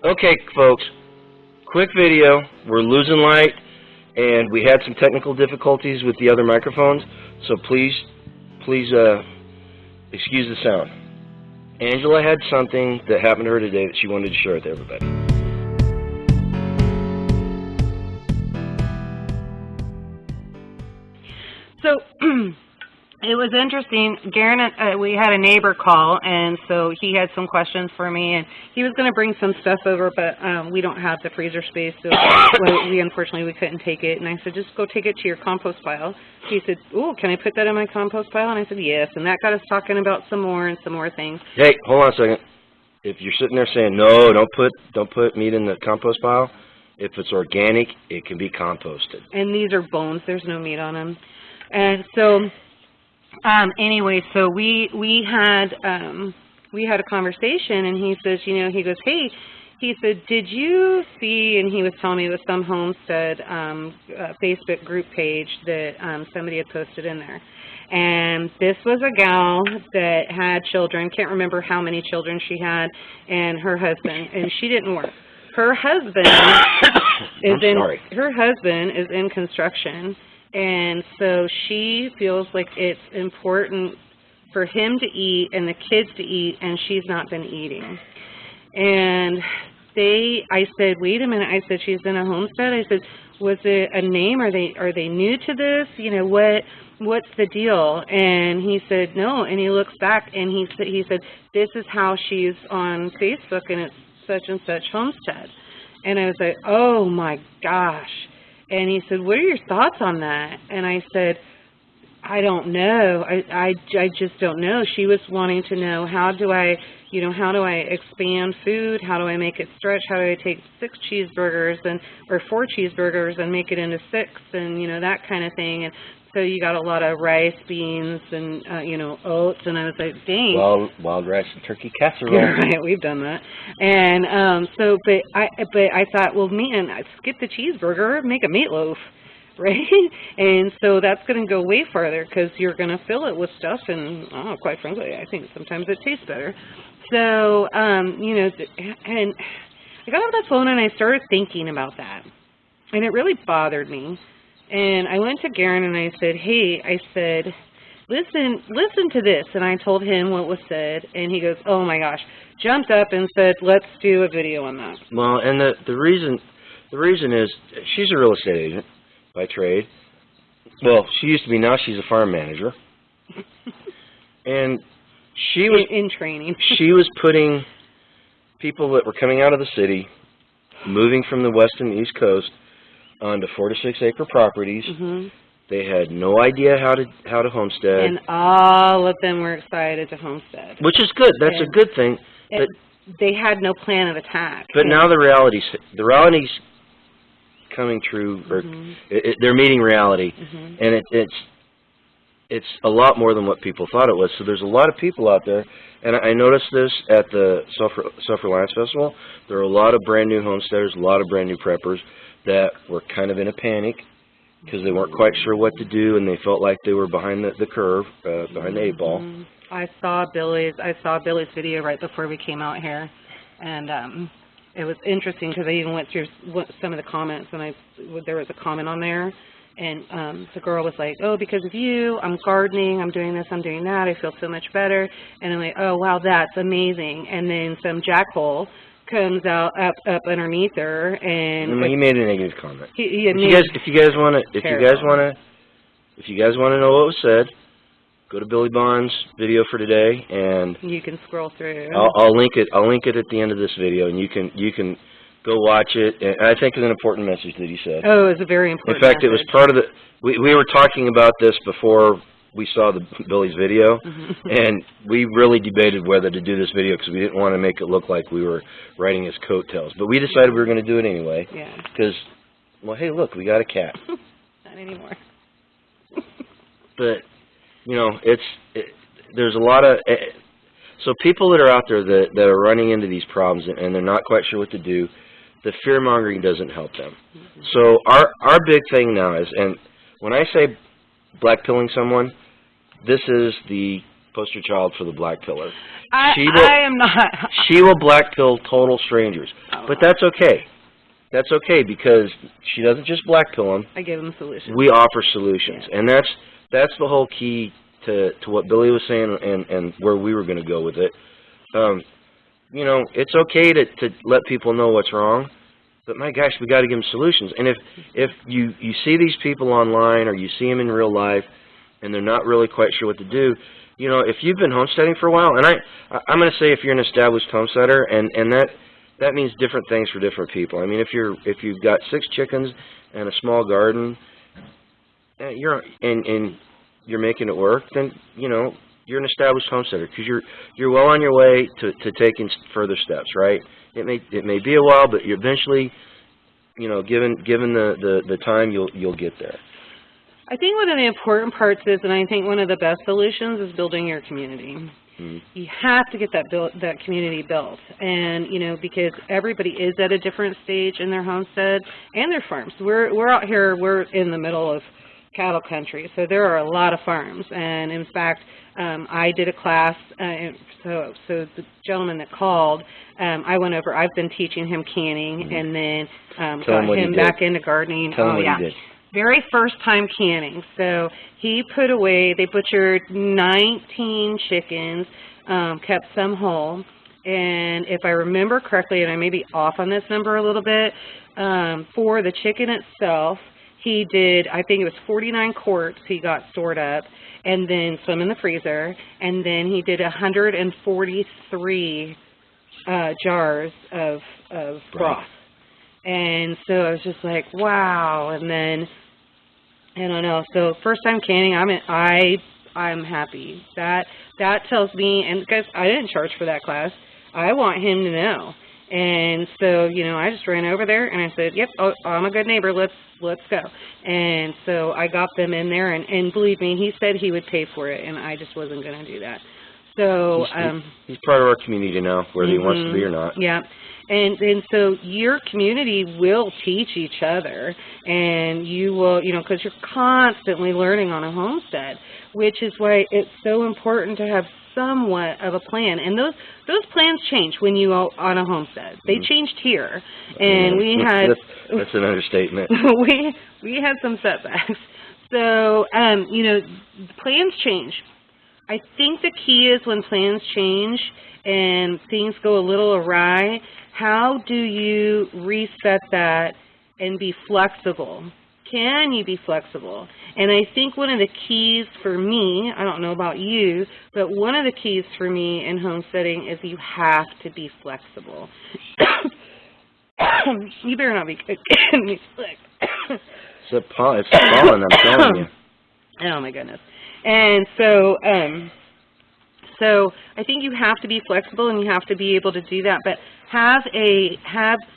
Okay, folks, quick video. We're losing light, and we had some technical difficulties with the other microphones, so please excuse the sound. Angela had something that happened to her today that she wanted to share with everybody. So it was interesting. Garen, we had a neighbor call, and so he had some questions for me, and he was going to bring some stuff over, but we don't have the freezer space, so unfortunately we couldn't take it. And I said, just go take it to your compost pile. He said, "Ooh, can I put that in my compost pile?" And I said, yes. And that got us talking about some more things. Hey, hold on a second. If you're sitting there saying no, don't put meat in the compost pile, if it's organic, it can be composted. And these are bones. There's no meat on them. And so, anyway, so we had a conversation, and he says, he goes, hey, he said, did you see? And he was telling me it was some homestead Facebook group page that somebody had posted in there, and this was a gal that had children. Can't remember how many children she had, and her husband, and she didn't work. Her husband is in construction. And so she feels like it's important for him to eat and the kids to eat, and she's not been eating. And I said, wait a minute. I said, she's in a homestead. I said, was it a name? Are they new to this? What's the deal? And he said, no. And he looks back, and he said, this is how she's on Facebook, and it's such and such homestead. And I was like, oh my gosh. And he said, what are your thoughts on that? And I said, I don't know. I just don't know. She was wanting to know, how do I expand food? How do I make it stretch? How do I take 6 cheeseburgers or 4 cheeseburgers and make it into 6, and that kind of thing. And so you got a lot of rice, beans, and oats, and I was like, dang. Wild rice and turkey casserole. Right, we've done that. And but I thought, well, man, skip the cheeseburger, make a meatloaf, right? And so that's going to go way farther, because you're going to fill it with stuff, and quite frankly, I think sometimes it tastes better. So and I got off the phone and I started thinking about that, and it really bothered me. And I went to Garen and I said, hey, listen to this. And I told him what was said, and he goes, oh my gosh, jumped up and said, let's do a video on that. Well, and the reason is she's a real estate agent by trade. Well, she used to be. Now she's a farm manager. And she was in training. She was putting people that were coming out of the city, moving from the west and east coast, onto 4 to 6 acre properties. Mm-hmm. They had no idea how to homestead, and all of them were excited to homestead, which is good. That's a good thing. But they had no plan of attack. But now the reality's coming true, or they're meeting reality, and it's a lot more than what people thought it was. So there's a lot of people out there, and I noticed this at the Self-Reliance Festival. There are a lot of brand new homesteaders, a lot of brand new preppers that were kind of in a panic because they weren't quite sure what to do, and they felt like they were behind the curve, behind the 8 ball. I saw Billy's video right before we came out here, and it was interesting because I even went through some of the comments, and there was a comment on there, and the girl was like, oh, because of you, I'm gardening, I'm doing this, I'm doing that, I feel so much better. And I'm like, oh, wow, that's amazing. And then some jackhole comes out up underneath her, and he made a negative comment. If you guys want to know what was said, go to Billy Bond's video for today, and you can scroll through. I'll link it. I'll link it at the end of this video, and you can go watch it. And I think it's an important message that he said. Oh, it's a very important. In fact, message. It was part of the. We were talking about this before we saw Billy's video, and we really debated whether to do this video because we didn't want to make it look like we were riding his coattails. But we decided we were going to do it anyway. Yeah. Because, well, hey, look, we got a cat. Not anymore. But, there's a lot of... So people that are out there that are running into these problems and they're not quite sure what to do, the fear-mongering doesn't help them. So our big thing now is, and when I say blackpilling someone, this is the poster child for the black pillar. I am not. She will black pill total strangers, but that's okay. That's okay because she doesn't just black pill them. I give them solutions. We offer solutions, and that's the whole key to what Billy was saying and where we were going to go with it. You know, it's okay to let people know what's wrong, but my gosh, we got to give them solutions. And if you see these people online or you see them in real life, and they're not really quite sure what to do, you know, if you've been homesteading for a while, and I'm going to say if you're an established homesteader, and that means different things for different people. I mean, if you've got 6 chickens and a small garden, and you're making it work, then you know you're an established homesteader because you're well on your way to taking further steps, right? It may be a while, but you eventually, you know, given the time, you'll get there. I think one of the important parts is, and I think one of the best solutions is building your community. You have to get that community built, and you know, because everybody is at a different stage in their homestead and their farms. We're out here. We're in the middle of cattle country, so there are a lot of farms. And in fact, I did a class. So the gentleman that called, I went over. I've been teaching him canning, and then got him back into gardening. Tell him what he did. Very first time canning. So he put away, they butchered 19 chickens, kept some whole, and if I remember correctly, and I may be off on this number a little bit, for the chicken itself, he did, I think it was 49 quarts he got stored up, and then some in the freezer, and then he did 143 jars of broth. And so I was just like, wow. And then, I don't know. So first time canning, I'm happy. That tells me, and guys, I didn't charge for that class. I want him to know. And so, you know, I just ran over there and I said, yep, I'm a good neighbor. Let's go. And so I got them in there, and believe me, he said he would pay for it, and I just wasn't going to do that. So he's part of our community now, whether he wants to be or not. Yeah. And so your community will teach each other, and you will, you know, because you're constantly learning on a homestead, which is why it's so important to have somewhat of a plan. And those plans change when you are on a homestead. They changed here, and we had that's an understatement. we had some setbacks. So you know, plans change. I think the key is when plans change and things go a little awry, how do you reset that and be flexible? Can you be flexible? And I think one of the keys for me, I don't know about you, but one of the keys for me in homesteading is you have to be flexible. You better not be getting me sick. It's pollen, I'm telling you. Oh my goodness. And so I think you have to be flexible, and you have to be able to do that, but have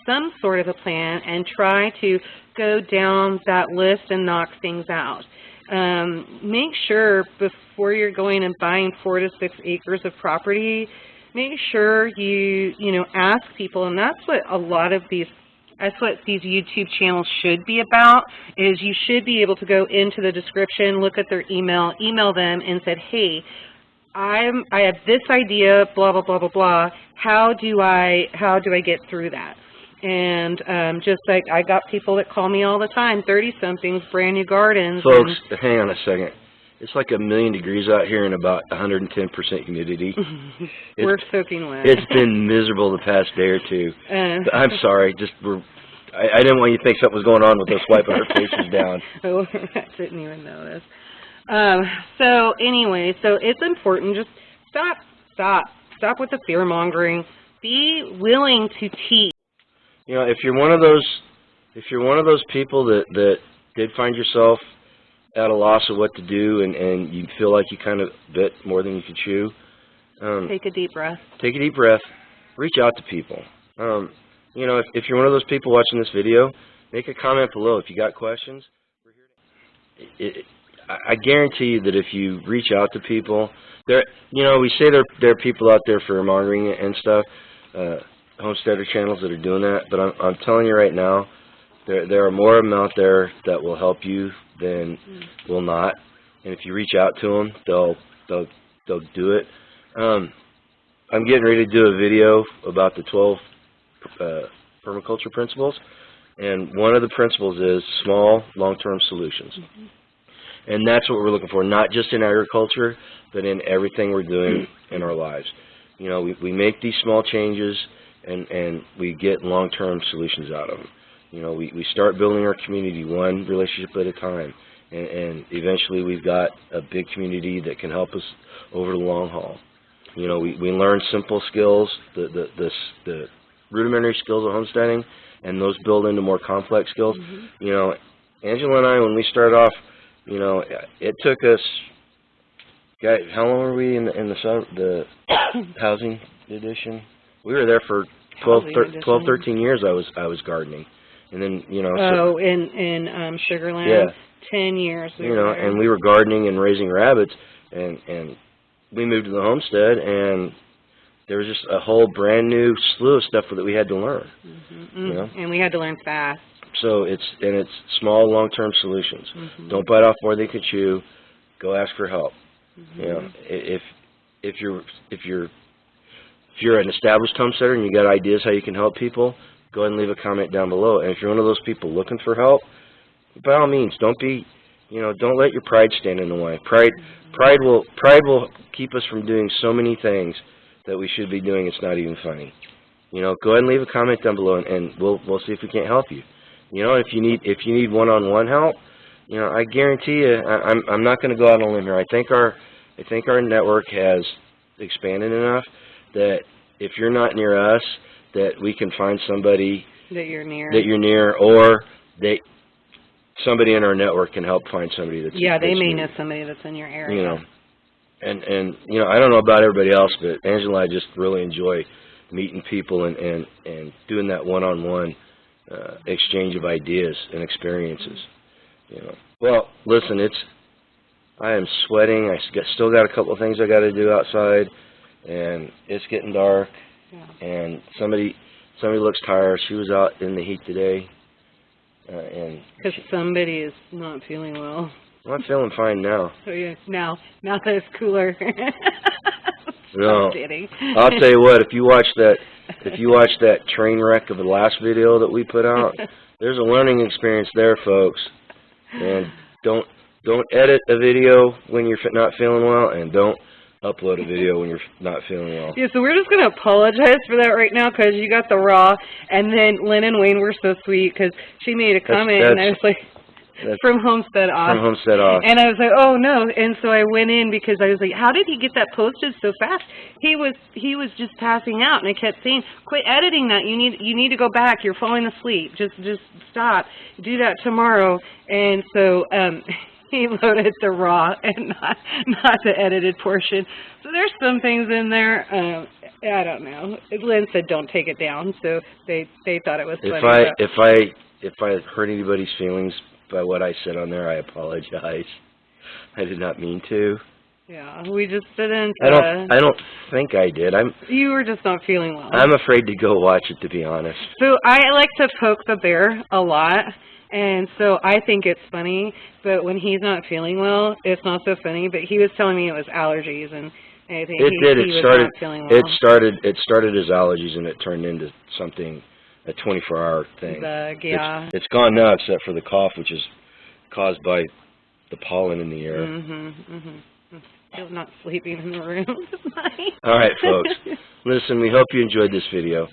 some sort of a plan and try to go down that list and knock things out. Make sure before you're going and buying 4 to 6 acres of property, make sure you ask people, and that's what these YouTube channels should be about, is you should be able to go into the description, look at their email them and said, hey, I have this idea, blah, blah, blah, blah, blah. How do I get through that? And just like I got people that call me all the time, 30-somethings, brand new gardens. Folks, hang on a second. It's like 1,000,000 degrees out here and about 110% humidity. We're soaking wet. It's been miserable the past day or two. I'm sorry. I didn't want you to think something was going on with us wiping our faces down. Oh, I didn't even notice. So anyway, so it's important. Just stop with the fear mongering. Be willing to teach. You know, if you're one of those people that did find yourself at a loss of what to do, and you feel like you kind of bit more than you could chew, take a deep breath. Take a deep breath. Reach out to people. You know, if you're one of those people watching this video, make a comment below. If you got questions, we're here to I guarantee you that if you reach out to people, we say there are people out there for mongering and stuff, homesteader channels that are doing that, but I'm telling you right now, there are more of them out there that will help you than will not. And if you reach out to them, they'll they'll do it. I'm getting ready to do a video about the 12 permaculture principles, and one of the principles is small, long-term solutions. And that's what we're looking for, not just in agriculture, but in everything we're doing in our lives. You know, we make these small changes, and we get long-term solutions out of them. You know, we start building our community one relationship at a time, and eventually we've got a big community that can help us over the long haul. You know, we learn simple skills, the rudimentary skills of homesteading, and those build into more complex skills. You know, Angela and I, when we started off, you know, it took us, how long were we in the housing edition? We were there for 12, 13 years. I was gardening, and then, you know. Oh, in Sugarland. Yeah. 10 years. You know, and we were gardening and raising rabbits, and we moved to the homestead, and there was just a whole brand new slew of stuff that we had to learn. You know? And we had to learn fast. So it's small, long-term solutions. Don't bite off more than you can chew. Go ask for help. You know, if you're an established homesteader and you got ideas how you can help people, go ahead and leave a comment down below. And if you're one of those people looking for help, by all means, don't let your pride stand in the way. Pride will keep us from doing so many things that we should be doing. It's not even funny. You know, go ahead and leave a comment down below, and we'll see if we can't help you. You know, if you need one-on-one help, you know, I guarantee you, I'm not going to go out on a limb here. I think our network has expanded enough that if you're not near us, that we can find somebody that you're near, or somebody in our network can help find somebody that's they may know somebody that's in your area. You know, and you know, I don't know about everybody else, but Angela and I just really enjoy meeting people and doing that one-on-one exchange of ideas and experiences. You know. Well, listen, I am sweating. Still got a couple of things I got to do outside, and it's getting dark. Yeah. And somebody looks tired. She was out in the heat today, and because somebody is not feeling well. Well, I'm feeling fine now. Oh yeah, now that it's cooler. No, I'll tell you what. If you watch that train wreck of the last video that we put out, there's a learning experience there, folks. And don't edit a video when you're not feeling well, and don't upload a video when you're not feeling well. Yeah, so we're just going to apologize for that right now, because you got the raw, and then Lynn and Wayne were so sweet, because she made a comment, and I was like, from Homestead Off. From Homestead Off. And I was like, oh no. And so I went in, because I was like, how did he get that posted so fast? He was just passing out, and I kept saying, quit editing that. You need to go back. You're falling asleep. Just stop. Do that tomorrow. And so he loaded the raw and not the edited portion. So there's some things in there. I don't know. Lynn said don't take it down, so they thought it was funny. If I hurt anybody's feelings by what I said on there, I apologize. I did not mean to. Yeah, we just didn't. I don't think I did. You were just not feeling well. I'm afraid to go watch it, to be honest. So I like to poke the bear a lot, and so I think it's funny. But when he's not feeling well, it's not so funny. But he was telling me it was allergies, and I think he was not feeling well. It started as allergies, and it turned into something. A 24-hour thing. Yeah. It's gone now, except for the cough, which is caused by the pollen in the air. Still not sleeping in the room tonight. All right, folks. Listen, we hope you enjoyed this video.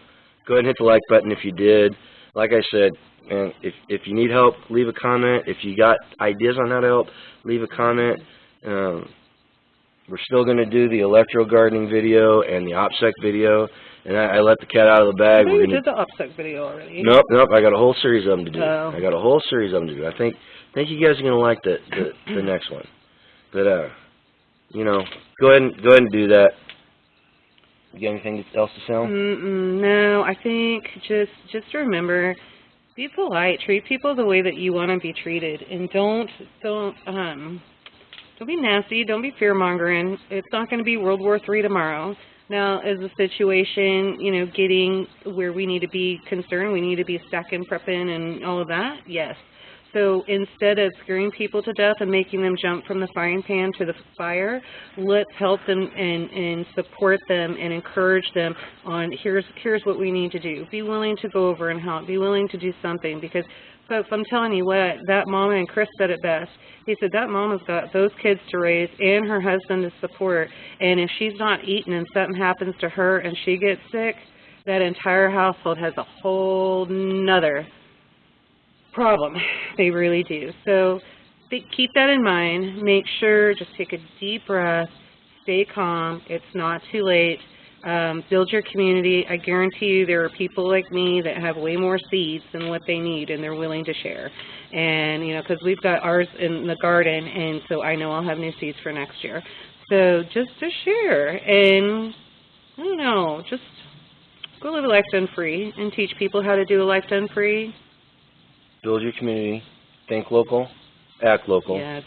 Go ahead and hit the like button if you did. Like I said, and if you need help, leave a comment. If you got ideas on how to help, leave a comment. We're still going to do the electro gardening video and the OPSEC video. And I let the cat out of the bag. You did the OPSEC video already. Nope. I got a whole series of them to do. I got a whole series of them to do. I think you guys are going to like the next one. But you know, go ahead and do that. You got anything else to say? No, I think just remember, be polite. Treat people the way that you want to be treated, and don't be nasty. Don't be fear-mongering. It's not going to be World War III tomorrow. Now, is the situation, you know, getting where we need to be concerned? We need to be stacking, prepping, and all of that? Yes. So instead of scaring people to death and making them jump from the frying pan to the fire, let's help them and support them and encourage them on here's what we need to do. Be willing to go over and help. Be willing to do something, because folks, I'm telling you what, that mama, and Chris said it best. He said that mama's got those kids to raise and her husband to support, and if she's not eating and something happens to her and she gets sick, that entire household has a whole nother problem. They really do. So keep that in mind. Make sure, just take a deep breath, stay calm. It's not too late. Build your community. I guarantee you there are people like me that have way more seeds than what they need, and they're willing to share. And, you know, because we've got ours in the garden, and so I know I'll have new seeds for next year. So just to share, and I don't know, just go live a life done free and teach people how to do a life done free. Build your community, think local, act local, Yes.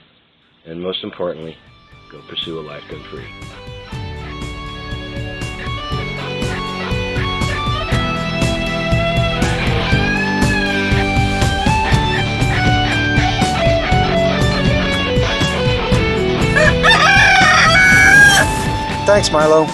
and most importantly, go pursue a life done free. Thanks, Milo.